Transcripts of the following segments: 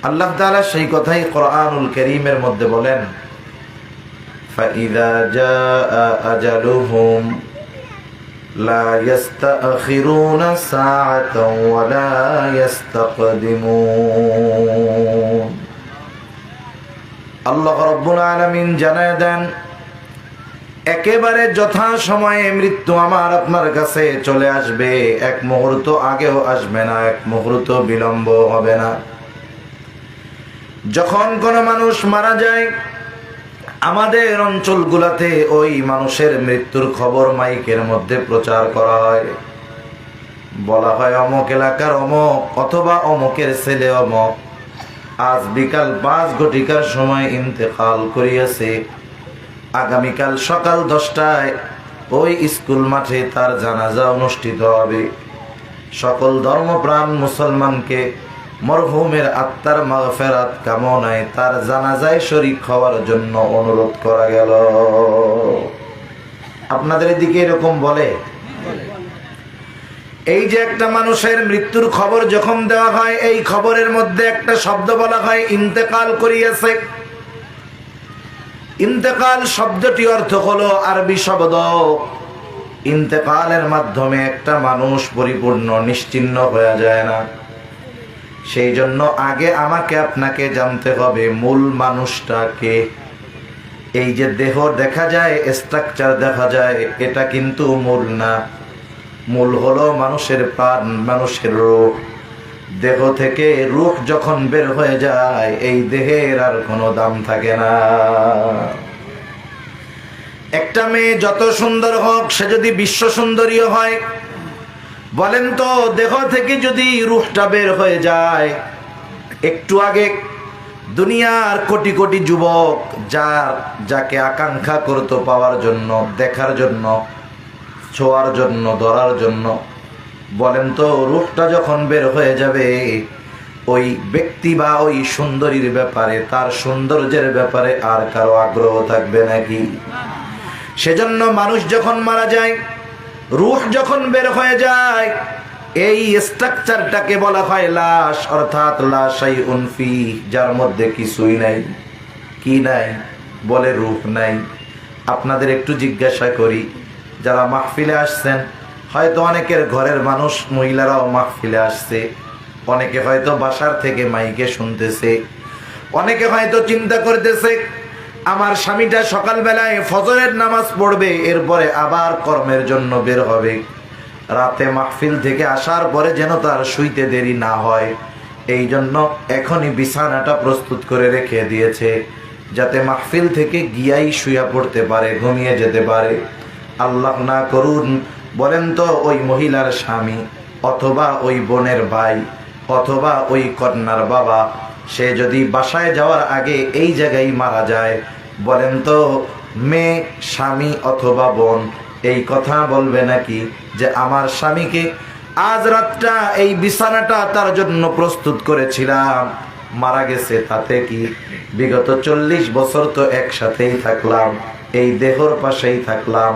আল্লাহ তাআলা সেই কথাই কোরআনুল কারীমের মধ্যে বলেন, ফাইযা জাআ আজালুহুম লা ইস্তাখিরুনা সাআতান ওয়া লা ইস্তাকদিমুন। আল্লাহ রাব্বুল আলামিন জানায় দেন, একেবারে যথা সময়ে মৃত্যু আমার আপনার কাছে চলে আসবে, এক মুহূর্ত আগেও আসবে না, এক মুহূর্ত বিলম্ব হবে না। যখন কোনো মানুষ মারা যায়, আমাদের অঞ্চলগুলোতে ওই মানুষের মৃত্যুর খবর মাইকের মধ্যে প্রচার করা হয়, বলা হয় অমুক এলাকার অমুক অথবা অমুকের ছেলে অমুক আজ বিকাল 5 ঘটিকার সময় ইন্তেকাল করিয়াছে, আগামীকাল সকাল 10টায় ওই স্কুল মাঠে তার জানাজা অনুষ্ঠিত হবে। সকল ধর্মপ্রাণ মুসলমানকে মরহুমের আত্মার মাগফিরাত কামনায় তার জানাজায় শরীক হওয়ার জন্য অনুরোধ করা গেল। আপনাদের দিকে এরকম বলে? এই যে একটা মানুষের মৃত্যুর খবর যখন দেওয়া হয়, এই খবরের মধ্যে একটা শব্দ বলা হয় ইন্তেকাল করিয়াছে। ইন্তেকাল শব্দটি অর্থ হলো আরবি শব্দ। ইন্তেকালের মাধ্যমে একটা মানুষ পরিপূর্ণ নিশ্চিহ্ন হয়ে যায় না। সেই জন্য আগে আমাকে আপনাকে জানতে হবে মূল মানুষটাকে। এই যে দেহ দেখা যায়, স্ট্রাকচার দেখা যায়, এটা কিন্তু মূল না। মূল হলো মানুষের প্রাণ, মানুষের রূহ। দেহ থেকে রূহ যখন বের হয়ে যায়, এই দেহের আর কোনো দাম থাকে না। একটা মেয়ে যত সুন্দর হোক, সে যদি বিশ্ব সুন্দরীও হয়, বলেন তো দেহ থেকে যদি রূহটা বের হয়ে যায়, একটু আগে দুনিয়ার কোটি কোটি যুবক যাকে আকাঙ্ক্ষা করতো পাওয়ার জন্য, দেখার জন্য, ছোঁয়ার জন্য, ধরার জন্য, বলেন তো রূহটা যখন বের হয়ে যাবে, ওই ব্যক্তি বা ওই সুন্দরীর ব্যাপারে, তার সৌন্দর্যের ব্যাপারে আর কারো আগ্রহ থাকবে নাকি? সেজন্য মানুষ যখন মারা যায়, রূহ যখন বের হয়ে যায়, এই স্ট্রাকচারটাকে বলা হয় লাশ, অর্থাৎ লা শাইউন ফি, যার মধ্যে কিছুই নাই। কি নাই? বলে রূহ নাই। আপনাদের একটু জিজ্ঞাসা করি, যারা মাহফিলে আসছেন, হয়তো অনেকের ঘরের মানুষ, মহিলারাও মাহফিলে আসছে, অনেকে হয়তো বাসার থেকে মাইকে শুনতেছে, অনেকে হয়তো চিন্তা করতেছে আমার স্বামীটা সকালবেলায় ফজরের নামাজ পড়বে, এরপরে আবার কর্মের জন্য বের হবে, রাতে মাহফিল থেকে আসার পরে যেন তার শুইতে দেরি না হয়, এই জন্য এখনই বিছানাটা প্রস্তুত করে রেখে দিয়েছে, যাতে মাহফিল থেকে গিয়াই শুয়া পড়তে পারে, ঘুমিয়ে যেতে পারে। আল্লাহ না করুন, বলেন তো ওই মহিলার স্বামী অথবা ওই বোনের ভাই অথবা ওই কন্যার বাবা, সে যদি বাসায় যাওয়ার আগে এই জায়গায় মারা যায়, বলেন তো মেয়ে, স্বামী অথবা বোন এই কথা বলবে নাকি যে আমার স্বামীকে আজ রাতটা এই বিছানাটা তার জন্য প্রস্তুত করেছিলাম, মারা গেছে, তাতে কি? বিগত 40 বছর তো একসাথেই থাকলাম, এই দেহর পাশেই থাকলাম,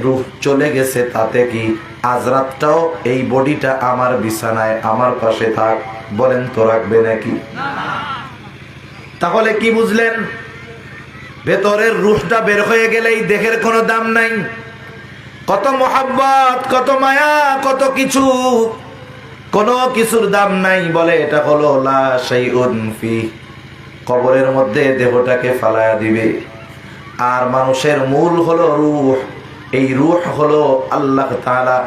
রূহ চলে গেছে, তাতে কি? আজ রাতটাও এই বডিটা আমার বিছানায় আমার পাশে থাক, বলেন তো রাখবে নাকি? তাহলে কি বুঝলেন? ভেতরের রূহটা বের হয়ে গেলে এই দেহের কোনো দাম নাই। কত মোহাব্বত, কত মায়া, কত কিছু, কোনো কিছুর দাম নাই। বলে এটা হলো লা শাইউন ফি। কবরের মধ্যে দেহটাকে ফালায়া দিবে। আর মানুষের মূল হলো রূহ। এই রূহ হলো আল্লাহ তাআলা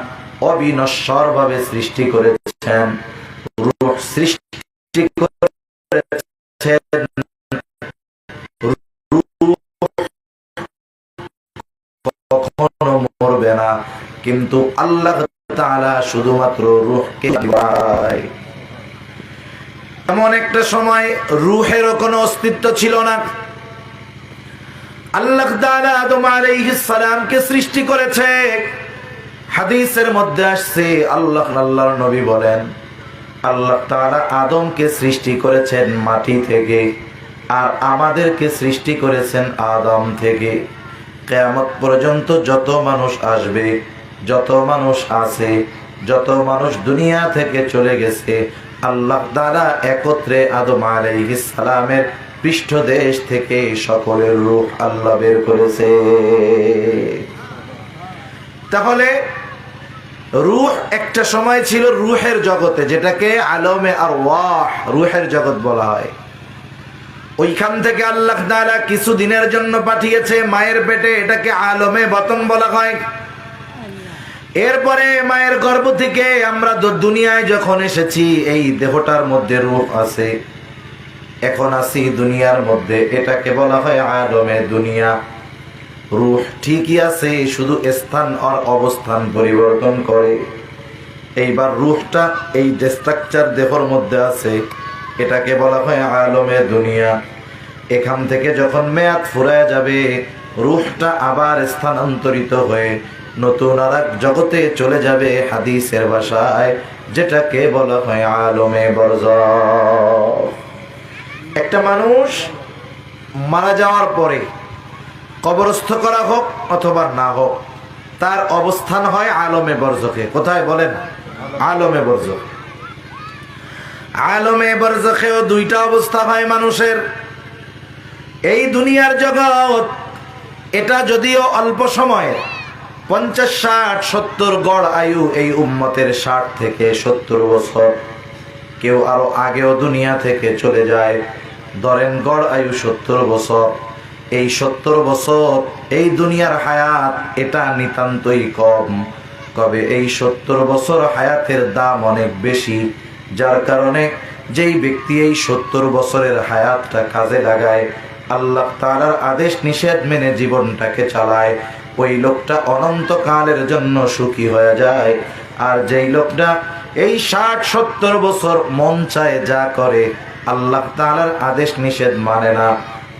অবিনশ্বর ভাবে সৃষ্টি করেছেন। রূহ সৃষ্টি করেছেন, কখনো মরবে না, কিন্তু আল্লাহ তাআলা শুধুমাত্র রূহকে দিবেন। এমন একটা সময় রূহেরও কোনো অস্তিত্ব ছিল না। আল্লাহ তাআলা আদম আলাইহিস সালামকে সৃষ্টি করেছে। হাদিসের মধ্যে আসছে, আল্লাহর নবী বলেন, আল্লাহ তাআলা আদমকে সৃষ্টি করেছেন মাটি থেকে, আর আমাদেরকে সৃষ্টি করেছেন আদম থেকে। কিয়ামত পর্যন্ত যত মানুষ আসবে, যত মানুষ আছে, যত মানুষ দুনিয়া থেকে চলে গেছে, আল্লাহ তাআলা একত্রে আদম আলাইহিস সালামের পৃষ্ঠদেশ থেকে সকলের রূহ আল্লাহ বের করেছে। তাহলে রূহ একটা সময় ছিল রূহের জগতে, যেটাকে আলমে আরওয়াহ রূহের জগৎ বলা হয়। ওইখান থেকে আল্লাহ তাআলা কিছু দিনের জন্য পাঠিয়েছে মায়ের পেটে, এটাকে আলমে বাতন বলা হয়। এরপরে মায়ের গর্ভ থেকে আমরা দুনিয়ায় যখন এসেছি, এই দেহটার মধ্যে রূহ আছে, এখন আছি দুনিয়ার মধ্যে, এটাকে বলা হয় আলমে দুনিয়া। রূহ ঠিকই আছে, শুধু স্থান আর অবস্থান পরিবর্তন করে। এইবার রূহটা এই যে স্ট্রাকচার দেহর মধ্যে আছে, এটাকে বলা হয় আলমে দুনিয়া। এখান থেকে যখন মেয়াদ ফুরায় যাবে, রূহটা আবার স্থানান্তরিত হয়ে নতুন আর এক জগতে চলে যাবে, হাদিসের ভাষায় যেটাকে বলা হয় আলমে বরজাখ। একটা মানুষ মারা যাওয়ার পরে কবরস্থ করা হোক অথবা না হোক, তার অবস্থান হয় আলমে বরজখে। কোথায় বলেন? আলমে বরজখ। আলমে বরজখেও দুইটা অবস্থা হয় মানুষের। এই দুনিয়ার জগৎ এটা যদিও অল্প সময়, 50, 60, 70 গড় আয়ু এই উম্মতের, 60 থেকে 70 বছর। কেউ আরো আগেও দুনিয়া থেকে চলে যায়, ধরেন গড় আয়ু 70 বছর। এই 70 বছর এই দুনিয়ার হায়াত, এটা নিতান্তই কম। তবে এই 70 বছর হায়াতের দাম অনেক বেশি, যার কারণে যেই ব্যক্তি এই 70 বছরের হায়াতটা কাজে লাগায়, আল্লাহ তাআলার আদেশ নিষেধ মেনে জীবনটাকে চালায়, ওই লোকটা অনন্তকালের জন্য সুখী হয়ে যায়। আর যেই লোকটা এই 60-70 বছর মন চায় যা করে, আল্লাহ তাআলার আদেশ নিষেধ মানে না,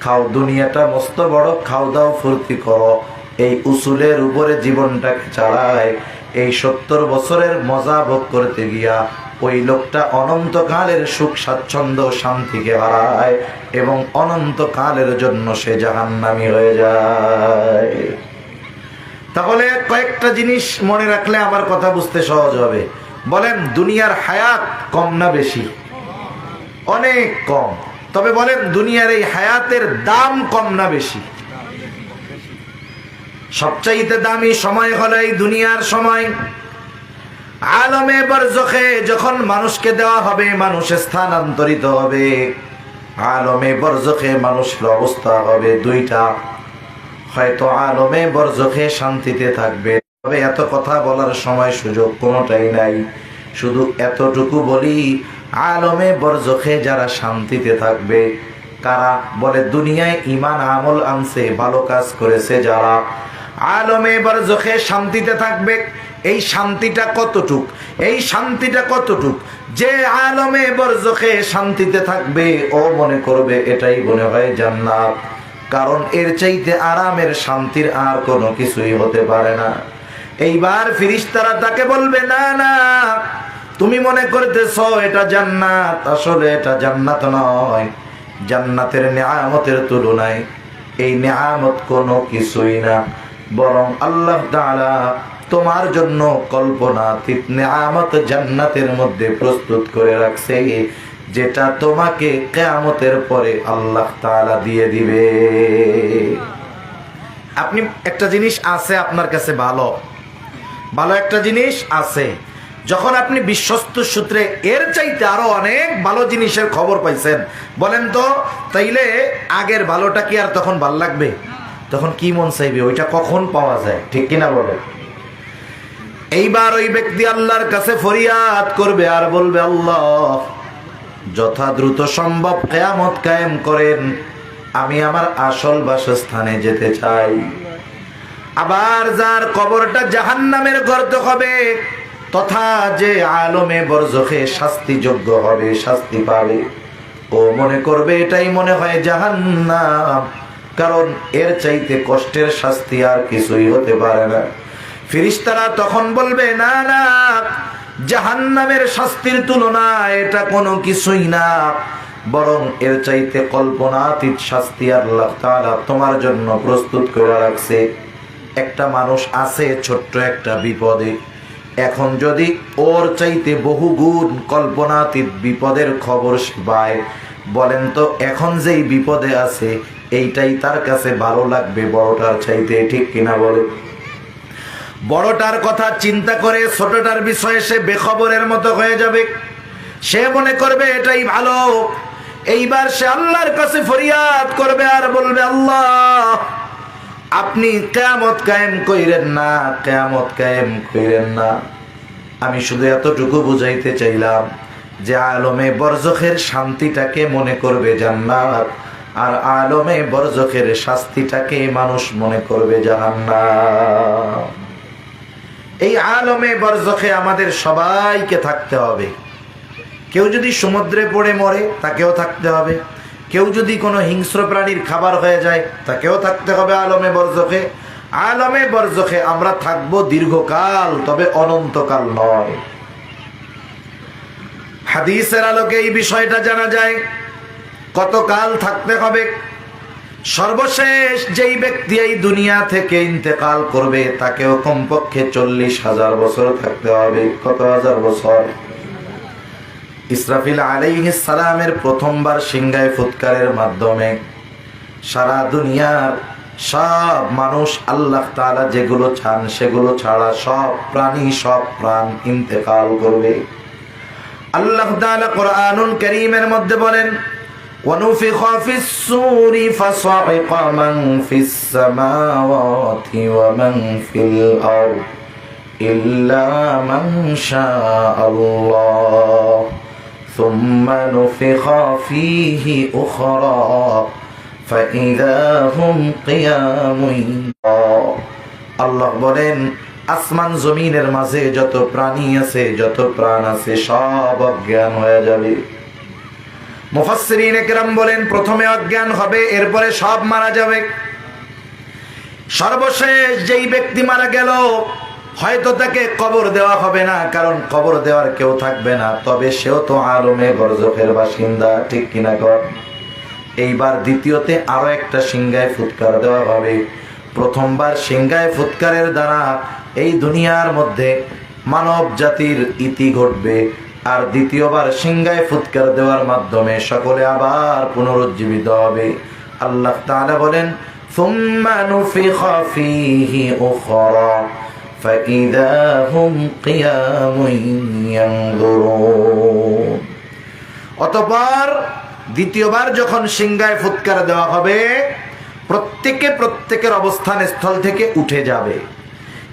খাও দুনিয়াটা মস্ত বড়, খাও দাও ফুর্তি করো, এই উসুলের উপরে জীবনটাকে চালায়, এই 70 বছরের মজা ভোগ করতে গিয়া ওই লোকটা অনন্তকালের সুখ স্বাচ্ছন্দ্য শান্তিকে হারায় এবং অনন্তকালের জন্য সে জাহান্নামী হয়ে যায়। তাহলে কয়েকটা জিনিস মনে রাখলে আমার কথা বুঝতে সহজ হবে। বলেন, দুনিয়ার হায়াত কম না বেশি? অনেক কম। তবে বলেন, দুনিয়ার এই হায়াতের দাম কম না বেশি? সবচাইতে দামি সময় হলো এই দুনিয়ার সময়। আলমে বরজখে যখন মানুষকে দেওয়া হবে, মানুষ স্থানান্তরিত হবে, আলমে বরজখে মানুষের অবস্থা হবে দুইটা। হয়তো আলমে বরজখে শান্তিতে থাকবে, তবে এত কথা বলার সময় সুযোগ কোনোটাই নাই, শুধু এতটুকু বলি, আলমে বরজখে যারা শান্তিতে থাকবে কারা? বলে দুনিয়ায় ঈমান আমল আনছে, ভালো কাজ করেছে যারা, আলমে বরজখে শান্তিতে থাকবে। এই শান্তিটা কতটুক? এই শান্তিটা কতটুক? যে আলমে বরজখে শান্তিতে থাকবে, ও মনে করবে এটাই মনে হয় জান্নাত, কারণ এর চাইতে আরামের শান্তির আর কোনো কিছুই হতে পারে না। এইবার ফেরেশতারা তাকে বলবে, না না, তুমি মনে করতেছ এটা জান্নাত, আসলে এটা জান্নাত নয়। জান্নাতের নেয়ামতের তুলনায় এই নেয়ামত কোনো কিছুই না, বরং আল্লাহ তাআলা তোমার জন্য কল্পনাতীত নেয়ামত জান্নাতের মধ্যে প্রস্তুত করে রাখছে, যেটা তোমাকে কিয়ামতের পরে আল্লাহ তাআলা দিয়ে দিবে। আপনি একটা জিনিস আছে আপনার কাছে, ভালো ভালো একটা জিনিস আছে, যখন আপনি বিশ্বস্ত সূত্রে এর চাইতে আরো অনেক ভালো জিনিসের খবর পাইছেন, বলেন তো তাইলে আগের ভালোটা কি আর তখন ভাল লাগবে? তখন কি মন চাইবে? ওইটা কখন পাওয়া যায়, ঠিক কিনা বলে? এইবার ওই ব্যক্তি আল্লাহর কাছে ফরিয়াদ করবে আর বলবে, আল্লাহ যথা দ্রুত সম্ভব কিয়ামত কায়েম করেন, আমি আমার আসল বাসস্থানে যেতে চাই। আবার যার কবরটা জাহান্নামের গর্ত হবে, তথা যে আলমে বরজখে শাস্তিযোগ্য হবে, শাস্তি পাবে, ও মনে করবে এটাই মনে হয় জাহান্নাম, কারণ এর চাইতে কষ্টের শাস্তি আর কিছুই হতে পারে না। ফেরেশতারা তখন বলবে, না না, জাহান্নামের শাস্তির তুলনায় এটা কোনো কিছুই না, বরং এর চাইতে কল্পনাতীত শাস্তি আল্লাহ তাআলা তোমার জন্য প্রস্তুত করে রাখছে। একটা মানুষ আছে ছোট্ট একটা বিপদে, এখন যদি ওর চাইতে বহুগুণ কল্পনাতীত বিপদের খবর সে পায়, বলেন তো এখন যেই বিপদে আছে এইটাই তার কাছে ভালো লাগবে বড়টার চাইতে, ঠিক কিনা বলে? বড়টার কথা চিন্তা করে ছোটটার বিষয়ে সে বেখবরের মতো হয়ে যাবে। সে মনে করবে এটাই ভালো। এইবার সে আল্লাহর কাছে ফরিয়াদ করবে আর বলবে, আল্লাহ আপনি কিয়ামত কায়েম কইরেন না, কিয়ামত কায়েম কইরেন না। আমি শুধু এতটুকু বুঝাইতে চাইলাম যে আলমে বরজখের শান্তিটাকে মনে করবে জান্নাত, আর আলমে বরজখের শাস্তিটাকে মানুষ মনে করবে জাহান্নাম। এই আলমে বরজখে আমাদের সবাইকে থাকতে হবে। কেউ যদি সমুদ্রে পড়ে মরে তাকেও থাকতে হবে, কেউ যদি কোনো হিংস্র প্রাণীর খাবার হয়ে যায় তাকেও থাকতে হবে আলমে বরজখে। আলমে বরজখে আমরা থাকবো দীর্ঘকাল, তবে অনন্তকাল নয়। হাদিসের আলোকে এই বিষয়টা জানা যায় কতকাল থাকতে হবে। সর্বশেষ যেই ব্যক্তি এই দুনিয়া থেকে ইন্তেকাল করবে তাকেও কমপক্ষে 40,000 বছর থাকতে হবে। কত হাজার বছর? ইসরাফিল আলাইহিস সালামের প্রথমবার সিংহায় ফুৎকারের মাধ্যমে সারা দুনিয়ার সব মানুষ, আল্লাহ তাআলা যেগুলো চান সেগুলো ছাড়া সব প্রাণী, সব প্রাণ ইন্তেকাল করবে। আল্লাহ তাআলা কোরআনুল কারীমের মধ্যে বলেন, وَنُفِخَ فِي الصُّورِ فَصَعِقَ مَنْ فِي السَّمَاوَاتِ وَمَنْ فِي الْأَرْضِ إِلَّا مَنْ شَاءَ اللَّهُ ثُمَّ نُفِخَ فِيهِ أُخْرَى فَإِذَا هُمْ قِيَامٌ يَنظُرُونَ। আল্লাহ বলেন, আসমান জমিনের মাঝে যত প্রাণী আছে, যত প্রাণ আছে, সব অজ্ঞান হয়ে যাবে। মুফাসসিরিনে কেরাম বলেন, প্রথমে অজ্ঞান হবে, এরপরে সব মারা যাবে। সর্বশেষ যেই ব্যক্তি মারা গেল হয়তো তাকে কবর দেওয়া হবে না, কারণ কবর দেওয়ার কেউ থাকবে না, তবে সেও তো আলমে বরজখের বাসিন্দা, ঠিক কিনা কর? এইবার দ্বিতীয়তে আরো একটা সিংহায় ফুৎকার দেওয়া হবে। প্রথমবার সিংহায় ফুৎকারের দ্বারা এই দুনিয়ার মধ্যে মানব জাতির ইতি ঘটবে, আর দ্বিতীয়বার সিংহায় ফুৎকার দেওয়ার মাধ্যমে সকলে আবার পুনরুজ্জীবিত হবে। আল্লাহ তাআলা বলেন, সুম্মা নুফিখা ফীহি উখরা ফাইযা হুম কিয়ামুন ইয়ানজুরুন। অতঃপর দ্বিতীয়বার যখন সিংহায় ফুৎকার দেওয়া হবে, প্রত্যেকের অবস্থান স্থল থেকে উঠে যাবে।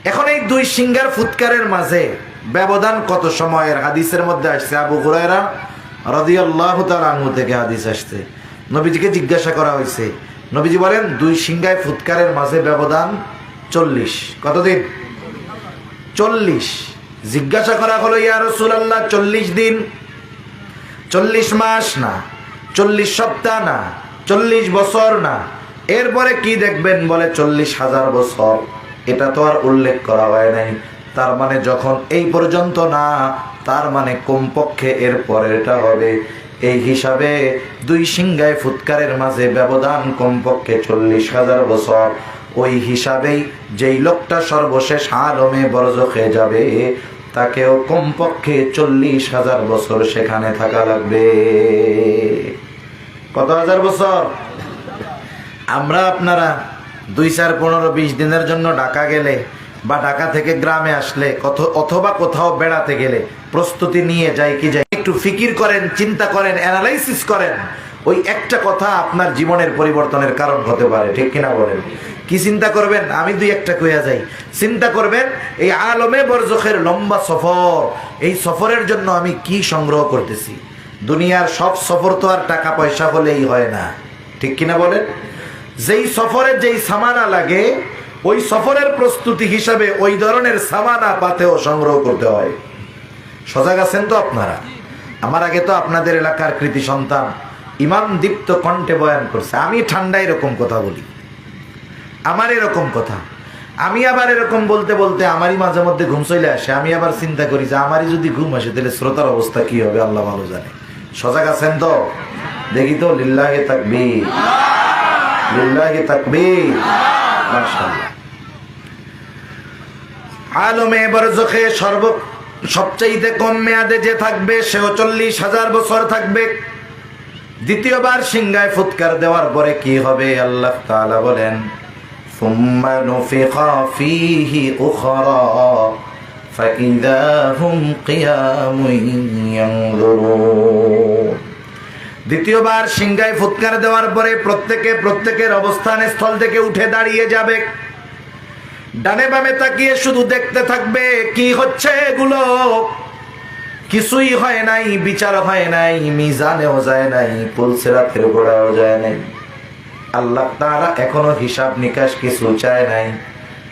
এখন এই দুই সিংহার ফুৎকারের মাঝে ব্যবধান কত সময়ের? হাদিসের মধ্যে আসছে, আবু হুরায়রা রাদিয়াল্লাহু তাআলা আনহু থেকে হাদিস আসছে, নবীজিকে জিজ্ঞাসা করা হয়েছে, নবীজি বলেন দুই সিংহায় ফুৎকারের মাঝে ব্যবধান 40। কতদিন? 40। জিজ্ঞাসা করা হলো, ইয়া রাসূলুল্লাহ 40 দিন, 40 মাস না, 40 সপ্তাহ না, 40 বছর না, এরপরে কি দেখবেন? বলে 40,000 বছর। এটা তো আর উল্লেখ করা হয় নাই। তার মানে যখন এই পর্যন্ত না, তার মানে কমপক্ষে এর পরেরটা হবে। এই হিসাবে দুই সিংহায় ফুৎকারের মাঝে ব্যবধান কমপক্ষে 40,000 বছর। ওই হিসাবেই যেই লোকটা সর্বশেষ আলমে বরজখে যাবে তাকেও কমপক্ষে 40,000 বছর সেখানে থাকা লাগবে। কত হাজার বছর? আমরা আপনারা 2, 4, 15, 20 দিনের জন্য ঢাকা গেলে বা ঢাকা থেকে গ্রামে আসলে অথবা কোথাও বেড়াতে গেলে প্রস্তুতি নিয়ে যাই কি যাই, একটু ফিকির করেন, চিন্তা করেন, অ্যানালাইসিস করেন। ওই একটা কথা আপনার জীবনের পরিবর্তনের কারণ হতে পারে, ঠিক কিনা বলেন? কি চিন্তা করবেন? আমি 2-1টা কইয়া যাই। চিন্তা করবেন এই আলমে বরজখের লম্বা সফর, এই সফরের জন্য আমি কি সংগ্রহ করতেছি। দুনিয়ার সব সফর তো আর টাকা পয়সা হলেই হয় না, ঠিক কিনা বলেন? যেই সফরে যেই সামানা লাগে, ওই সফরের প্রস্তুতি হিসাবে ওই ধরনের সামানা পাতেও সংগ্রহ করতে হয়। সজাগ আছেন তো আপনারা? আমার আগে তো আপনাদের এলাকার কৃতি সন্তান ইমাম দীপ্ত কণ্ঠে বয়ান করছে। আমি ঠান্ডা এরকম কথা বলি, আমার এরকম কথা, আমি আবার এরকম বলতে বলতে আমারই মাঝে মধ্যে ঘুম চলে আসে। আমি আবার চিন্তা করি যে আমারই যদি ঘুম আসে তাহলে শ্রোতার অবস্থা কি হবে আল্লাহ ভালো জানে। সজাগ আছেন তো? দেখি তো, লিল্লাহি তাকবীর, লিল্লাহি তাকবীর, মাশাআল্লাহ। আলমে বরজখে সবচাইতে কম মেয়াদে যে থাকবে সেও 40,000 বছর থাকবে। দ্বিতীয়বার সিংহায় ফুৎকার দেওয়ার পরে কি হবে? আল্লাহ তাআলা বলেন, সুম্মা নুফিখা ফীহি উখরা ফাইযা হুম কিয়ামুন ইয়ানজুরুন। দ্বিতীয়বার সিংহায় ফুৎকার দেওয়ার পরে প্রত্যেকের অবস্থান স্থল থেকে উঠে দাঁড়িয়ে যাবে। ডানে বামে তাকিয়ে শুধু দেখতে থাকবে কি হচ্ছে এগুলো। কিছুই হয় নাই, বিচার হয় নাই, মিজানেও যায় নাই, পুলসিরাতের গোড়াও যায় নাই। আল্লাহ তাআলা এখনো হিসাব নিকাশ কিছু চায় নাই।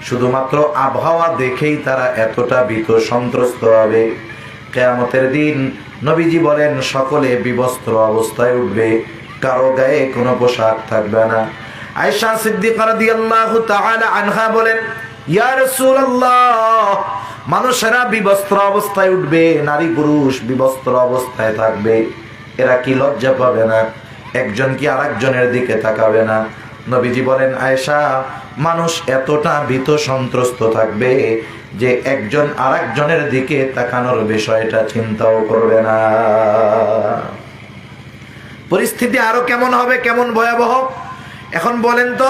শুধুমাত্র আবহাওয়া দেখেই তারা এতটা ভীত সন্ত্রস্ত হবে। কিয়ামতের দিন নবীজি বলেন সকলে বিবস্ত্র অবস্থায় উঠবে, কারো গায়ে কোনো পোশাক থাকবে না। আয়েশা সিদ্দিকা রাদিয়াল্লাহু তাআলা আনহা বলেন, ইয়া রাসূলুল্লাহ, মানুষেরা বিবস্ত্র অবস্থায় উঠবে, নারী পুরুষ বিবস্ত্র অবস্থায় থাকবে, এরা কি লজ্জা পাবে না? একজন কি আরেকজনের দিকে তাকাবে না? নবীজি বলেন, আয়েশা, মানুষ এতটা ভীত সন্ত্রস্ত থাকবে যে একজন আরেকজনের দিকে তাকানোর বিষয়টা চিন্তাও করবে না। পরিস্থিতি আরো কেমন হবে, কেমন ভয়াবহ! এখন বলেন তো,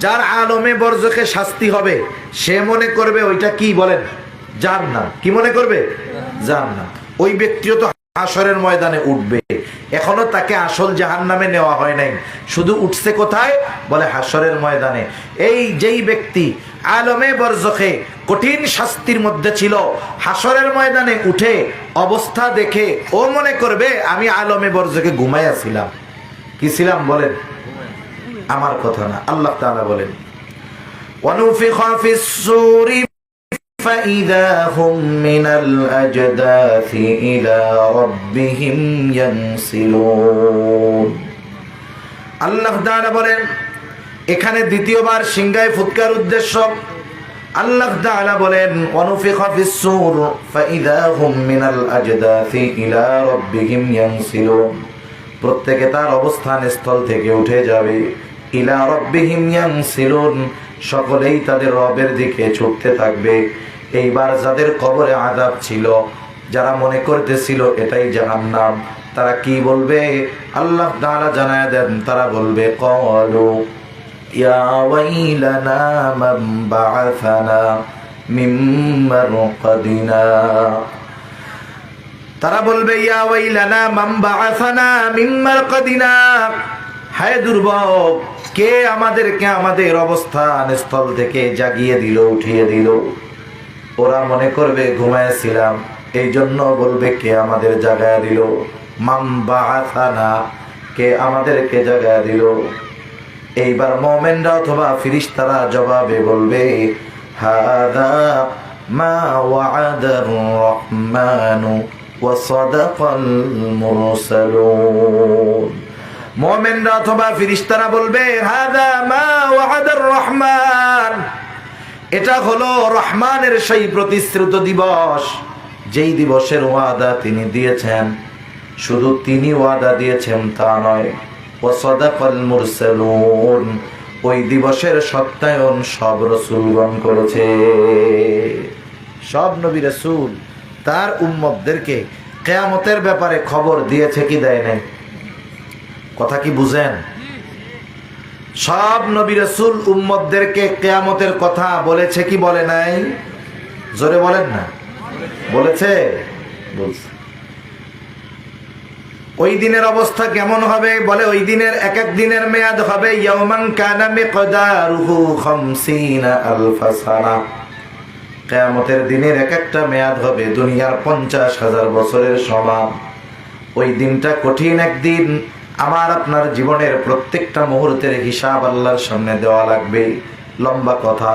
যার আলমে বরজখে শাস্তি হবে সে মনে করবে ওইটা কি বলেন? জান্নাত। কি মনে করবে? জান্নাত। ওই ব্যক্তিও তো হাশরের ময়দানে উঠবে। এখনো তাকে আসল জাহান্নামে নেওয়া হয় নাই, শুধু উঠছে কোথায়? বলে হাশরের ময়দানে। এই যেই ব্যক্তি আলমে বরজখে কঠিন শাস্তির মধ্যে ছিল, হাশরের ময়দানে উঠে অবস্থা দেখে ও মনে করবে আমি আলমে বরজখে ঘুমাইয়াছিলাম। কি ছিলাম বলেন? আমার কথা না, আল্লাহ তাআলা বলেন, ওয়ানুফিখা ফিস-সূরি ফাইযা হুম মিনাল আজদাথি ইলা রাব্বিহিম ইয়ানসিলুন। আল্লাহ তাআলা বলেন, এখানে দ্বিতীয়বার সিংহায় ফুৎকার উদ্দেশ্য। আল্লাহ তাআলা বলেন, ওয়ানুফিখা ফিস-সূর ফাইযা হুম মিনাল আজদাথি ইলা রাব্বিহিম ইয়ানসিলুন। প্রত্যেকে তার অবস্থান স্থল থেকে উঠে যাবে। ইলা রাব্বিহিম ইয়ানসিলুন, সকলেই তাদের রবের দিকে ছুটতে থাকবে। এইবার যাদের কবরে আযাব ছিল, যারা মনে করতেছিল এটাই জাহান্নাম, তারা কি বলবে? আল্লাহ তাআলা জানায় দেন, তারা বলবে, ক্বালু ইয়া ওয়াইলানা মান বা'আসানা মিন মারকাদিনা। তারা বলবে, ইয়া ওয়াইলানা মান বা'আসানা মিন মারকাদিনা, হায় দুর্ভোগ, কে আমাদেরকে আমাদের অবস্থান স্থল থেকে জাগিয়ে দিল, উঠিয়ে দিল। ওরা মনে করবে ঘুমাইছিলাম, এই জন্য বলবে কে আমাদের জাগায় দিল? মান বা'আসানা, কে আমাদেরকে জাগায় দিল? এইবার মুমিনরা অথবা ফেরেশতারা জবাবে বলবে, হাযা মা ওয়া'আদার রাহমানু ওয়া সাদাকাল মুরসালুন। মুমিনরা অথবা ফেরেশতারা বলবে, হাযা মা ওয়া'আদার রহমান, এটা হলো রহমানের সেই প্রতিশ্রুত দিবস, যেই দিবসের ওয়াদা তিনি দিয়েছেন। শুধু তিনি ওয়াদা দিয়েছেন তা নয়, ওয়া সাদাকাল মুরসালুন, ওই দিবসের সত্যায়ন সব রাসূলগণ করেছে। সব নবী রাসূল তার উম্মতদেরকে কিয়ামতের ব্যাপারে খবর দিয়েছে কি দেয় নাই? কথা কি বুঝেন? সব নবী রাসূল উম্মতদেরকে কিয়ামতের কথা বলেছে কি বলে নাই? জোরে বলেন না। বলেছে? বলছে। ওই দিনের অবস্থা কেমন হবে? বলে ওই দিনের এক এক দিনের মেয়াদ হবে ইয়াওমান কানা মিকদারুহু 50 আলফা সানা। কিয়ামতের দিনের এক একটা মেয়াদ হবে দুনিয়ার 50,000 বছরের সমান। ওই দিনটা কঠিন একদিন। আমার আপনার জীবনের প্রত্যেকটা মুহূর্তের হিসাব আল্লাহর সামনে দেওয়া লাগবে। লম্বা কথা,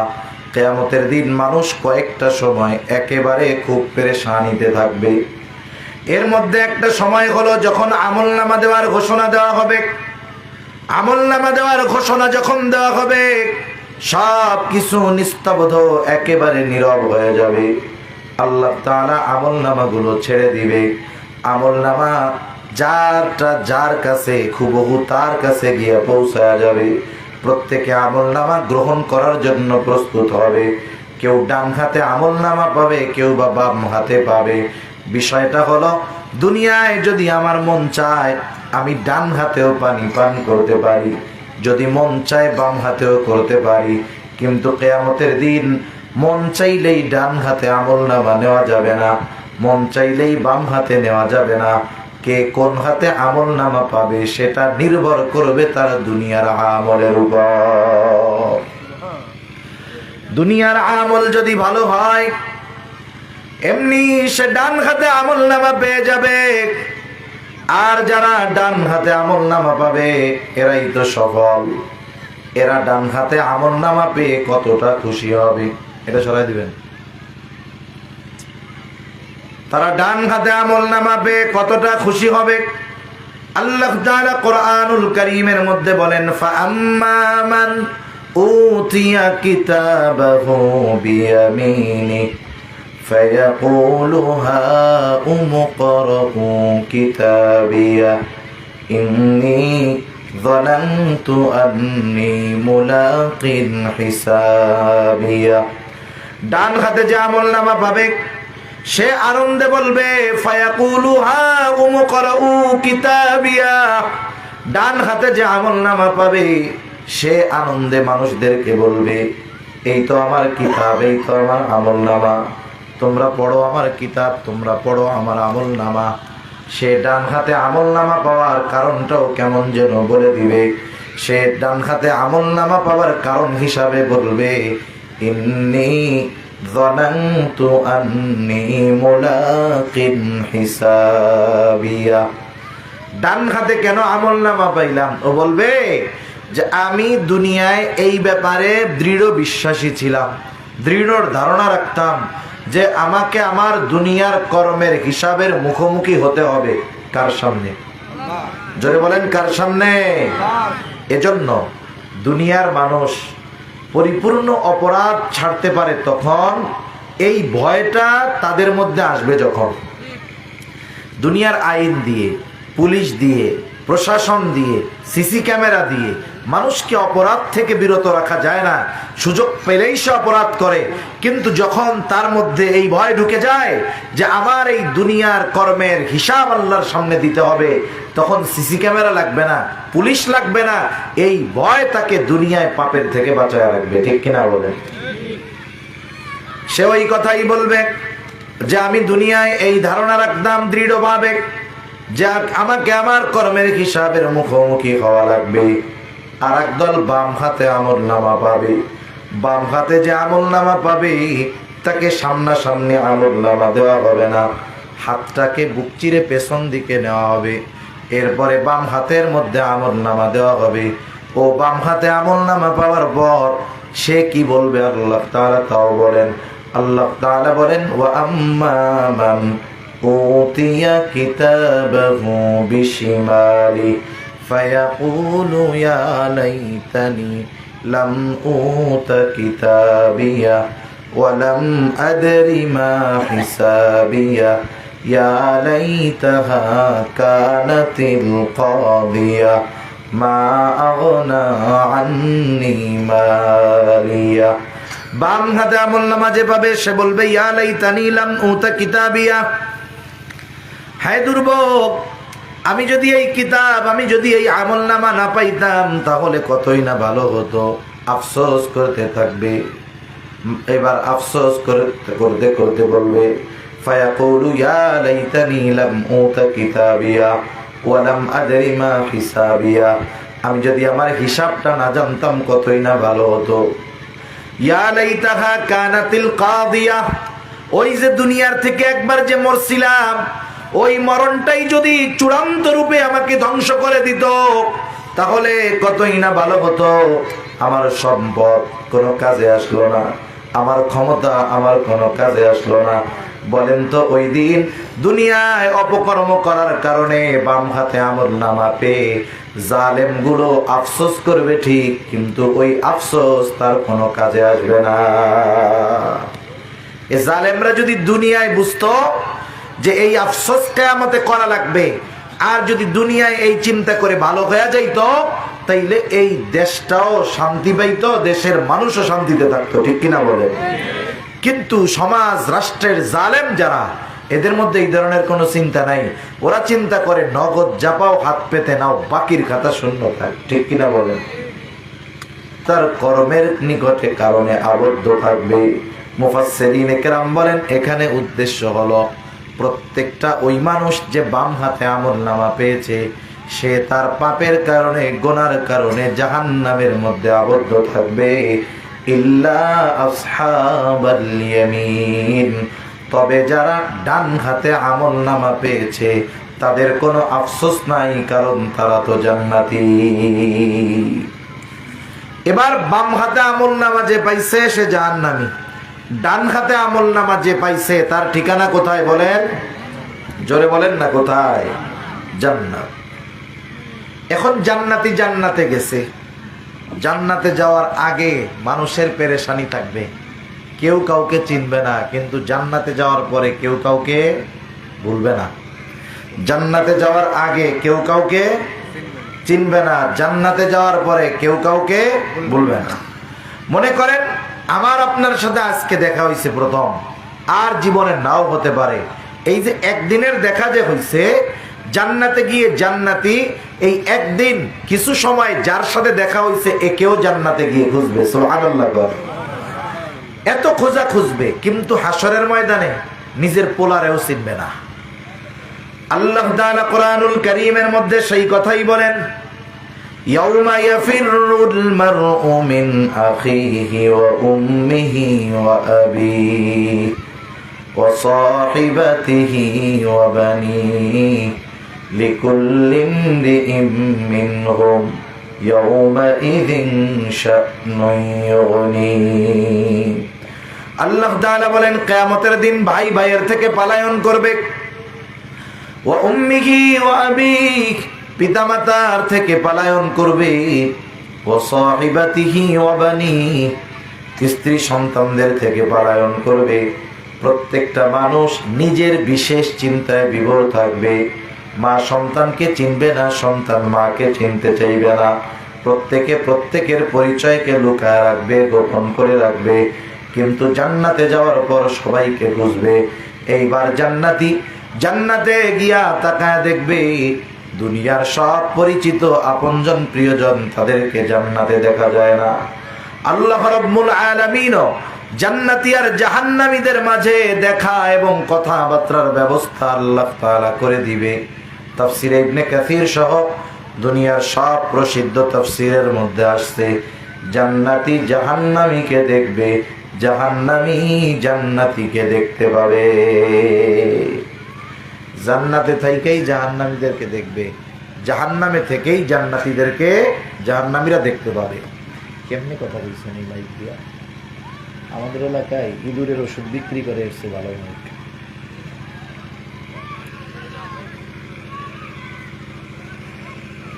কিয়ামতের দিন মানুষ কয়েকটা সময় একেবারে খুব পেরেশানিতে থাকবে। এর মধ্যে একটা সময় হলো যখন আমলনামা দেওয়ার ঘোষণা দেওয়া হবে। আমলনামা দেওয়ার ঘোষণা যখন দেওয়া হবে, সব কিছু নিস্তব্ধ, একেবারে নীরব হয়ে যাবে। আল্লাহ তাআলা আমলনামাগুলো ছেড়ে দিবে। আমলনামা যার কাছে হুবহু তার কাছে গিয়ে পৌঁছায়া যাবে। প্রত্যেকে আমলনামা গ্রহণ করার জন্য প্রস্তুত হবে। কেউ ডান হাতে আমল নামা পাবে, কেউ বা বাম হাতে পাবে। বিষয়টা হলো, দুনিয়ায় যদি আমার মন চায় আমি ডান হাতেও পানি পান করতে পারি, যদি মন চায় বাম হাতেও করতে পারি, কিন্তু কিয়ামতের দিন মন চাইলেই ডান হাতে আমল নামা নেওয়া যাবে না, মন চাইলেই বাম হাতে নেওয়া যাবে না। কে কোন হাতে আমল নামা পাবে সেটা নির্ভর করবে তার দুনিয়ার আমলের উপর। দুনিয়ার আমল যদি ভালো হয় এমনি সে ডান হাতে আমল নামা পেয়ে যাবে। আর যারা ডান হাতে আমল নামা পাবে এরাই তো সফল। এরা ডান হাতে আমল নামা পেয়ে কতটা খুশি হবে, এটা সরাই দিবেন। তারা ডান হাতে আমল নামা পেয়ে কতটা খুশি হবে। আল্লাহ তাআলা কোরআনুল কারীমের মধ্যে বলেন, ফাআম্মা মান উতিয়া কিতাবাহু বিয়ামিনি ফায়াকুলু হাউম ইকরাউ কিতাবিয়া ইন্নী যানানতু আন্নী মুলাকিন হিসাবিয়া। ডান হাতে যে আমল নামা পাবে সে আনন্দে বলবে, ফায়াকুলু হাউম ইকরাউ কিতাবিয়া। ডান হাতে যে আমল নামা পাবে সে আনন্দে মানুষদেরকে বলবে, এই তো আমার কিতাব, এই তো আমার আমল নামা, তোমরা পড়ো আমার কিতাব, তোমরা পড়ো আমার আমল নামা। সে ডান হাতে আমল নামা পাওয়ার কারণটাও কেমন যেন বলে দিবে। সে ডান হাতে আমল নামা পাওয়ার কারণ হিসাবে বলবে, ইন্নী যানানতু আন্নী মুলাকিন হিসাবিয়া। ডান হাতে কেন আমল নামা পাইলাম? ও বলবে যে আমি দুনিয়ায় এই ব্যাপারে দৃঢ় বিশ্বাসী ছিলাম, দৃঢ় ধারণা রাখতাম যে আমাকে আমার দুনিয়ার কর্মের হিসাবের মুখোমুখি হতে হবে। কার সামনে? জোরে বলেন, কার সামনে? এজন্য দুনিয়ার মানুষ পরিপূর্ণ অপরাধ ছাড়তে পারে তখন, এই ভয়টা তাদের মধ্যে আসবে যখন দুনিয়ার আইন দিয়ে, পুলিশ দিয়ে, প্রশাসন দিয়ে, সিসি ক্যামেরা দিয়ে মানুষকে অপরাধ থেকে বিরত রাখা যায় না। সুযোগ পেলেই সে অপরাধ করে, কিন্তু যখন তার মধ্যে এই ভয় ঢুকে যায় যে আমার এই দুনিয়ার কর্মের হিসাব আল্লাহর সামনে দিতে হবে, তখন সিসি ক্যামেরা লাগবে না, পুলিশ লাগবে না। এই ভয় তাকে দুনিয়ায় পাপের থেকে বাঁচায় রাখবে। ঠিক কিনা বলেন? সে ওই কথাই বলবে যে আমি দুনিয়ায় এই ধারণা রাখতাম দৃঢ়ভাবে যে আমাকে আমার কর্মের হিসাবের মুখোমুখি হওয়া লাগবে। আর একদল বাম হাতে আমল নামা পাবে, বাম হাতে যে আমল নামা পাবে তাকে সামনাসামনি আমল নামা দেওয়া হবে না, হাতটাকে বুক চিরে পেছন দিকে নেওয়া হবে। এরপরে বাম হাতের মধ্যে আমল নামা দেওয়া হবে। ও বাম হাতে আমল নামা পাওয়ার পর সে কি বলবে আল্লাহ তাআলা তাও বলেন। আল্লাহ তাআলা বলেন, ওয়া আম্মা মান উতিয়া কিতাবাহু বিশিমালি ফায়াকুলু ইয়া লাইতানি লাম উতা কিতাবিয়া ওয়া লাম আদরি মা হিসাবিয়া ইয়া লাইতাহা কানাতিল কাদিয়া মা আগনা আন্নি মালিয়া। বাম হাতে আমল নামা যে পাবে সে বলবে, ইয়া লাইতানি লাম উতা কিতাবিয়া, হায় দুর্ভোগ, আমি যদি এই কিতাব, আমি যদি এই আমল নামা না পাইতাম তাহলে কতই না ভালো হতো। আফসোস করতে থাকবে। এবার আফসোস করতে করতে বলবে, ফায়াকুলু ইয়া লাইতানি লাম উতা কিতাবিয়া ওয়া লাম আদরি মা হিসাবিয়া, আমি যদি আমার হিসাবটা না জানতাম কতই না ভালো হতো। ইয়া লাইতাহা কানাতিল কাদিয়া, ওই যে দুনিয়ার থেকে একবার যে মরছিলাম, ওই মরণটাই যদি চূড়ান্ত রূপে আমাকে ধ্বংস করে দিত তাহলে কতই না ভালো হতো। আমার সম্পদ কোনো কাজে আসলো না, আমার ক্ষমতা আমার কোনো কাজে আসলো না। বলেন তো ওই দিন দুনিয়ায় অপকর্ম করার কারণে বাম হাতে আমল নামা পেয়ে জালেম গুলো আফসোস করবে ঠিক, কিন্তু ওই আফসোস তার কোনো কাজে আসবে না। এ জালেমরা যদি দুনিয়ায় বুঝতো যে এই আফসোস কিয়ামতে করা লাগবে, আর যদি দুনিয়ায় এই চিন্তা করে ভালো হয়ে যাইতো তাইলে এই দেশটাও শান্তি পাইতো, দেশের মানুষও শান্তিতে থাকতো। ঠিক কিনা বলে? কিন্তু সমাজ রাষ্ট্রের জালেম যারা, এদের মধ্যে এই ধরনের কোনো চিন্তা নাই। ওরা চিন্তা করে নগদ জাপাও, হাত পেতে নাও, বাকির খাতা শূন্য থাক। ঠিক কিনা বলেন? তার কর্মের নিকটে কারণে আবদ্ধ থাকবে। মুফাসসিরিনে কেরাম বলেন এখানে উদ্দেশ্য হলো প্রত্যেকটা ওই মানুষ যে বাম হাতে আমলনামা পেয়েছে, সে তার পাপের কারণে, গুনার কারণে জাহান্নামের মধ্যে আবদ্ধ থাকবে। ইল্লা আসহাবাল ইয়ামিন, তবে যারা ডান হাতে আমলনামা পেয়েছে তাদের কোনো আফসোস নাই, কারণ তারা তো জান্নাতি। এবার বাম হাতে আমলনামা যে পাইছে সে জাহান্নামী, ডান হাতে আমলনামা যে পাইছে তার ঠিকানা কোথায় বলেন? জোরে বলেন না, কোথায়? জান্নাত। এখন জান্নাতি জান্নাতে গেছে, জান্নাতে যাওয়ার আগে মানুষের পেরেশানি থাকবে, কেউ কাউকে চিনবে না, কিন্তু জান্নাতে যাওয়ার পরে কেউ কাউকে ভুলবে না। জান্নাতে যাওয়ার আগে কেউ কাউকে চিনবে না, জান্নাতে যাওয়ার পরে কেউ কাউকে ভুলবে না। মনে করেন আমার আপনার সাথে আজকে দেখা হয়েছে প্রথম, আর জীবনে নাও হতে পারে। এই যে একদিনের দেখা যে হয়েছে, জান্নাতে গিয়ে জান্নাতি এই একদিন কিছু সময় যার সাথে দেখা হয়েছে একেও জান্নাতে গিয়ে খুঁজবে। সুবহানাল্লাহ। এত খোঁজা খুঁজবে, কিন্তু হাসরের ময়দানে নিজের পোলারেও চিনবে না। আল্লাহ তাআলা কোরআনুল কারীমের মধ্যে সেই কথাই বলেন, ইয়াউমা ইয়াফিরুল মারউ মিন আখিহি ওয়া উম্মিহি ওয়া আবিহি ওয়া সাহিবাতিহি ওয়া বানিহি লিকুল্লি ইমরিইম মিনহুম ইয়াউমাইযিন শা'নুন ইউগনি। আল্লাহ তাআলা বলেন কিয়ামতের দিন ভাই ভাইয়ের থেকে পলায়ন করবে। ওয়া উম্মিহি ওয়া আবিহি, পিতামাতার থেকে পলায়ন করবে। ওয়া সাহিবাতিহি ওয়া বানিহি, স্ত্রী সন্তানদের থেকে পলায়ন করবে। প্রত্যেকটা মানুষ নিজের বিশেষ চিন্তায় বিভোর থাকবে। মা সন্তানকে চিনবে না, সন্তান মাকে চিনতে চাইবে না। প্রত্যেকে প্রত্যেকের পরিচয়কে লুকায় রাখবে, গোপন করে রাখবে। কিন্তু জান্নাতে যাওয়ার পর সবাইকে বুঝবে। এইবার জান্নাতি জান্নাতে গিয়া তাকায় দেখবে দুনিয়ার সব পরিচিত আপনজন প্রিয়জন, তাদেরকে জান্নাতে দেখা যায় না। আল্লাহ রাব্বুল আলামিন জান্নাতি আর জাহান্নামীদের মাঝে দেখা এবং কথাবার্তার ব্যবস্থা আল্লাহ তাআলা করে দিবে। তাফসীরে ইবনে কাসীর সহ দুনিয়ার সব প্রসিদ্ধ তাফসীরের মধ্যে আসছে, জান্নাতি জাহান্নামীকে দেখবে, জাহান্নামী জান্নাতীকে দেখতে পাবে। জান্নাতে থেকেই জাহান্নামীদেরকে দেখবে, জাহান্নামে থেকেই জান্নাতীদেরকে জাহান্নামীরা দেখতে পাবে। কেমনি কথা বলছেন এই মাইক দিয়া? আমাদের এলাকায় ইঁদুরের ওষুধ বিক্রি করে এসছে ভালো মাইক।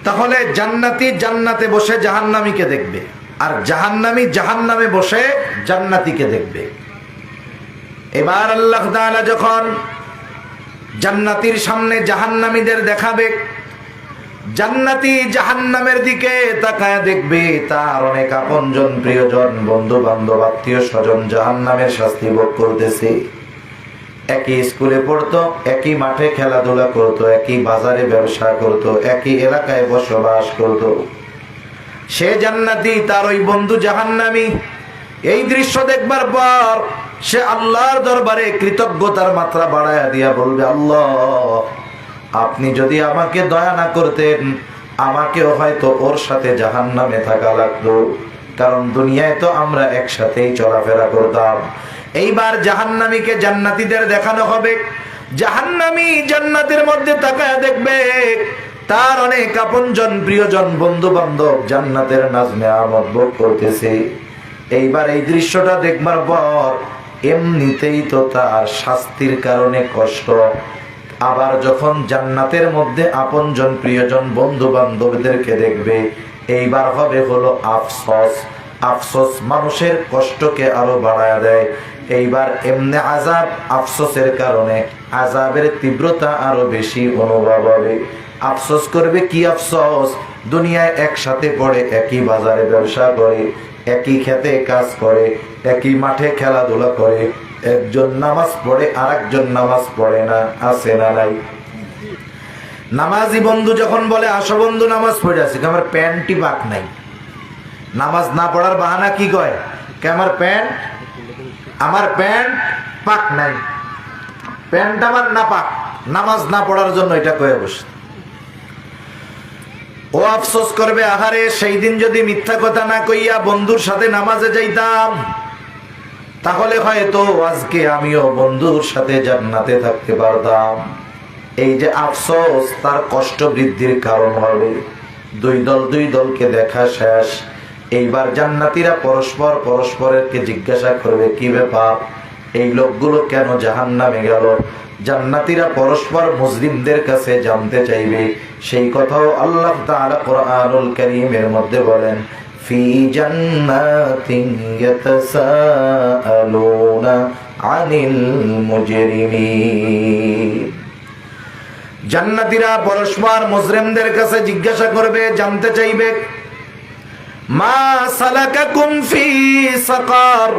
তাহলে জান্নাতি জান্নাতে বসে জাহান্নামীকে দেখবে, আর জাহান্নামী জাহান্নামে বসে জান্নাতীকে দেখবে। এবার আল্লাহ তাআলা যখন জান্নাতীর সামনে জাহান্নামীদের দেখাবে, জান্নাতি জাহান্নামের দিকে তাকায় দেখবে তার অনেক আপনজন প্রিয়জন, বন্ধু বান্ধব, আত্মীয় স্বজন জাহান্নামের শাস্তি ভোগ করতেছে। একই স্কুলে পড়তো, একই মাঠে খেলাধুলা করতো, একই বাজারে ব্যবসা করতো, একই এলাকায় বসবাস করতো। সে জান্নাতি, তার ওই বন্ধু জাহান্নামী। এই দৃশ্য দেখবার পর সে আল্লাহর দরবারে কৃতজ্ঞতার মাত্রা বাড়ায়া দিয়া বলবে, আল্লাহ আপনি যদি আমাকে দয়া না করতেন, আমাকেও হয়তো ওর সাথে জাহান্নামে থাকা লাগতো, কারণ দুনিয়ায় তো আমরা একসাথেই চলাফেরা করতাম। এইবার জাহান্নামীকে জান্নাতীদের দেখানো হবে। জাহান্নামী জান্নাতের মধ্যে তাকায়া দেখবে তার অনেক আপনজন প্রিয়জন, বন্ধু বান্ধব জান্নাতের নাজমে আমোদ ভোগ করতেছে। এইবার এই দৃশ্যটা দেখবার পর এমনিতেই তো তার শাস্তির কারণে কষ্ট, আবার যখন জান্নাতের মধ্যে আপনজন প্রিয়জন বন্ধু বান্ধবদেরকে দেখবে, এইবার হবে হলো আফসোস। আফসোস মানুষের কষ্টকে আরো বাড়ায় দেয়। এইবার এমনি আযাব, আফসোসের কারণে আযাবের তীব্রতা আরো বেশি অনুভব হবে। আফসোস করবে কি আফসোস? দুনিয়ায় একসাথে পড়ে, একই বাজারে ব্যবসা করে, একই খেতে কাজ করে, একই মাঠে খেলাধুলা করে, একজন নামাজ পড়ে আর একজন নামাজ পড়ে না, আছে না নাই? নামাজি বন্ধু যখন বলে আসো বন্ধু নামাজ পড়ে আসি, আমার প্যান্টই পাক নাই। নামাজ না পড়ার বাহানা কি কয়, আমার প্যান্ট পাক নাই, প্যান্ট আমার না পাক, নামাজ না পড়ার জন্য এটা কয়ে বসে। ও আফসোস করবে, আহারে সেই দিন যদি মিথ্যা কথা না কইয়া বন্ধুর সাথে নামাজে যাইতাম, তাহলে হয়তো আজকে আমিও বন্ধুর সাথে জান্নাতে থাকতে পারতাম। এই যে আফসোস, তার কষ্ট বৃদ্ধির কারণ হবে। দুই দলকে দেখা শেষ, এইবার জান্নাতীরা পরস্পরকে জিজ্ঞাসা করবে, কি ব্যাপার, এই লোকগুলো কেন জাহান্নামে গেল? জান্নাতীরা পরস্পর মুসলিমদের কাছে জানতে চাইবে। সেই কথাও আল্লাহ তাআলা কোরআনুল কারীমের মধ্যে বলেন, ফি জান্নাতিন ইয়াতাসাআলুনা আনিল মুজরিমিন। জান্নাতীরা পরস্পর মুজরিমদের কাছে জিজ্ঞাসা করবে, জানতে চাইবে, মা সালাকাকুম ফি সাকার,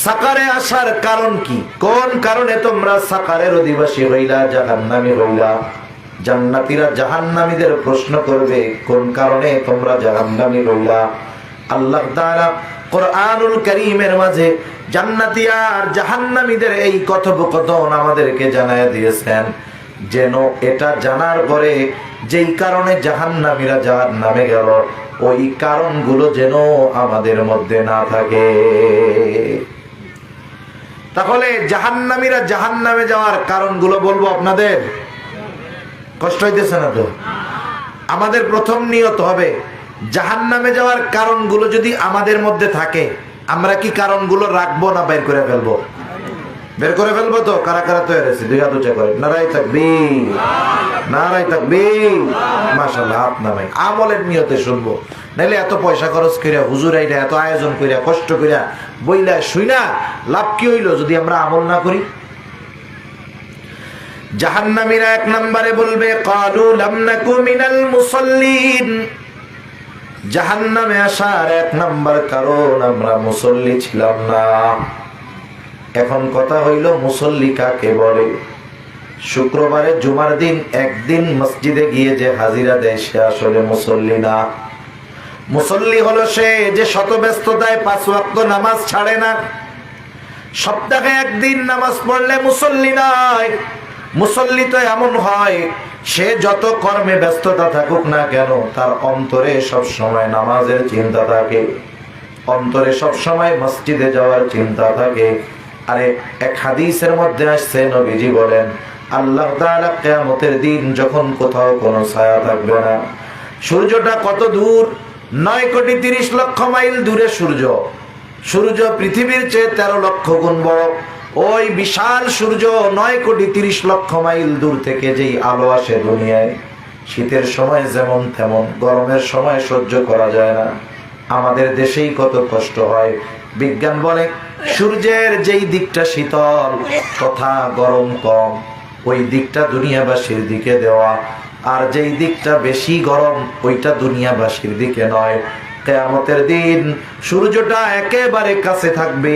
সাকারে আসার কারণ কি, কোন কারণে তোমরা সাকারের অধিবাসী হইলা, জাহান্নামী হইলা? জান্নাতীরা জাহান্নামীদের প্রশ্ন করবে, কোন কারণে তোমরা জাহান্নামী হইলা? আল্লাহ তাআলা কোরআনুল কারীমের মাঝে জান্নাতী আর জাহান্নামীদের এই কথোপকথন আমাদেরকে জানায় দিয়েছেন, যেন এটা জানার পরে যেই কারণে জাহান্নামীরা জাহান্নামে গেল, ওই কারণগুলো যেন আমাদের মধ্যে না থাকে। তাহলে জাহান্নামীরা জাহান্নামে যাওয়ার কারণগুলো বলবো আপনাদের, কষ্ট হইতেছে না তো? আমাদের প্রথম নিয়ত হবে, জাহান্নামে যাওয়ার কারণগুলো যদি আমাদের মধ্যে থাকে, আমরা কি কারণগুলো রাখবো না বের করে ফেলবো? বের করে ফেলবো তো? কারা কারা তৈরি আছে? দুই হাত উঁচা করে নারায়ে তাকবীর, নারায়ে তাকবীর, মাশাআল্লাহ। হাত নামাই, আমলের নিয়তে শুনবো, নাইলে এত পয়সা খরচ কইরা হুজুর আইরা এত আয়োজন কইরা কষ্ট কইরা বইলা শুইনা লাভ কি হইলো যদি আমরা আমল না করি? জাহান্নামীরা এক নম্বরে বলবে, ক্বালু লাম নাকু মিনাল মুসাল্লিন। জাহান্নামে আসার এক নম্বর কারণ, আমরা মুসল্লি ছিলাম না। এখন কথা হইল, মুসল্লি কাকে বলে? শুক্রবারে জুমার দিন একদিন মসজিদে গিয়ে যে হাজিরা দেয়, সে আসলে মুসল্লি না। মুসল্লি হলো সে যে শত ব্যস্ততায় 5 ওয়াক্ত নামাজ ছাড়ে না। সপ্তাহে একদিন নামাজ পড়লে মুসল্লি নয়। মুসল্লি তো এমন হয়, সে যত কর্মে ব্যস্ততা থাকুক না কেন, তার অন্তরে সব সময় নামাজের চিন্তা থাকে, অন্তরে সব সময় মসজিদে যাওয়ার চিন্তা থাকে। আরে এক হাদিসের মধ্যে আসছে, নবীজি বলেন, আল্লাহ তাআলা কিয়ামতের দিন যখন কোথাও কোনো ছায়া থাকবে না, সূর্যটা কত দূর, 9,30,00,000 মাইল দূরে সূর্য। সূর্য পৃথিবীর চেয়ে 13 লক্ষ গুণ বড়। ওই বিশাল সূর্য 9,30,00,000 মাইল দূর থেকে যেই আলো আসে দুনিয়ায়, শীতের সময় যেমন তেমন, গরমের সময় সহ্য করা যায় না। আমাদের দেশেই কত কষ্ট হয়। বিজ্ঞান বলে, সূর্যের যেই দিকটা শীতল তথা গরম কম, ওই দিকটা দুনিয়াবাসীর দিকে দেওয়া, আর যেই দিকটা বেশি গরম ওইটা দুনিয়াবাসীর দিকে নয়। কিয়ামতের দিন সূর্যটা একেবারে কাছে থাকবে,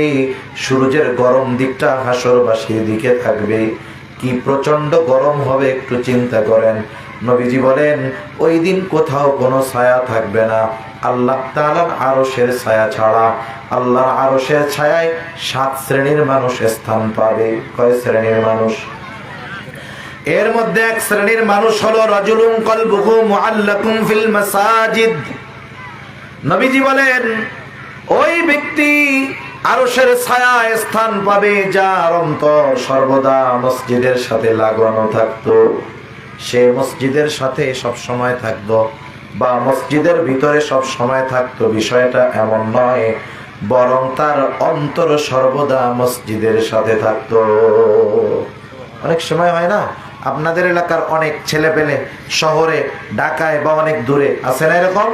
সূর্যের গরম দিকটা হাসরবাসীর দিকে থাকবে। কি প্রচন্ড গরম হবে একটু চিন্তা করেন। নবীজি বলেন, ওই দিন কোথাও কোনো ছায়া থাকবে না, আল্লাহ তাআলার আরশের ছায়া ছাড়া। আল্লাহর আরশের ছায়ায় 7 শ্রেণীর মানুষ স্থান পাবে। কয় শ্রেণীর মানুষ? এর মধ্যে এক শ্রেণীর মানুষ হলো রাজুলুন কলবুহু মুআল্লাকুন ফিল মাসাজিদ। নবীজি বলেন, ওই ব্যক্তি আরশের ছায়ায় স্থান পাবে যার অন্তর সর্বদা মসজিদের সাথে লাগানো থাকতো। সে মসজিদের সাথে সব সময় থাকতো, বা মসজিদের ভিতরে সব সময় থাকতো, বিষয়টা এমন নয়, বরং তার অন্তর সর্বদা মসজিদের সাথে থাকতো। অনেক সময় হয় না, আপনাদের এলাকার অনেক ছেলে পেলে শহরে, ঢাকায় বা অনেক দূরে আছে না, এরকম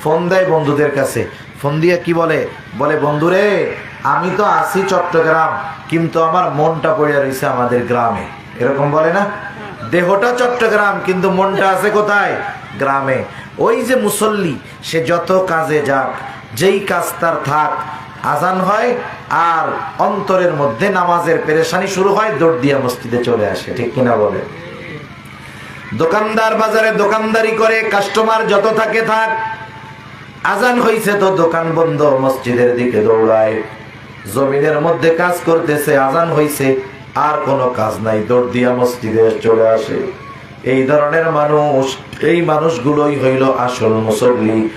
ফোন দেয় বন্ধুদের কাছে। ফোন দিয়ে কি বলে? বলে, বন্ধুরে আমি তো আছি চট্টগ্রাম, কিন্তু আমার মনটা পড়ে রয়েছে আমাদের গ্রামে। এরকম বলে না? দেহটা চট্টগ্রাম কিন্তু মনটা আছে কোথায়? গ্রামে। ওই যে মুসল্লি, সে যত কাজে যাক, যেই কাজ তার থাক, আজান হয় আর অন্তরের মধ্যে নামাজের পেরেশানি শুরু হয়, দৌড় দিয়া মসজিদে চলে আসে। ঠিক কিনা বলে? দোকানদার বাজারে দোকানদারি করে, কাস্টমার যত থাকে থাক, আজান হইছে তো দোকান বন্ধ, মসজিদের দিকে দৌড়ায়। জমিনের মধ্যে কাজ করতেছে, আজান হইছে আর কোনো কাজ নাই, দৌড় দিয়া মসজিদে চলে আসে। এই ধরনের মানুষ, এই মানুষগুলোই হইল আসল মুসল্লি।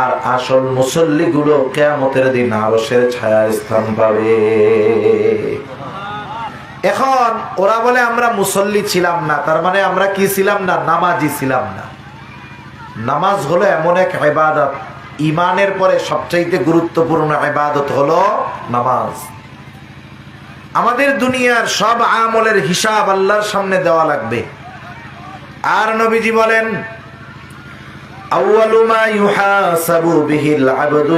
আর আসল মুসল্লি গুলো কিয়ামতের দিন আরশের ছায়ায় স্থান পাবে। এখন ওরা বলে আমরা মুসল্লি ছিলাম না, তার মানে আমরা কি ছিলাম না? নামাজি ছিলাম না। নামাজ হলো এমন এক ইবাদত, ইমানের পরে সবচাইতে গুরুত্বপূর্ণ ইবাদত হলো নামাজ। আমাদের দুনিয়ার সব আমলের হিসাব আল্লাহর সামনে দেওয়া লাগবে। আর নবীজি বলেন, আউয়ালু মা ইউহাসাবু বিহিল আবদু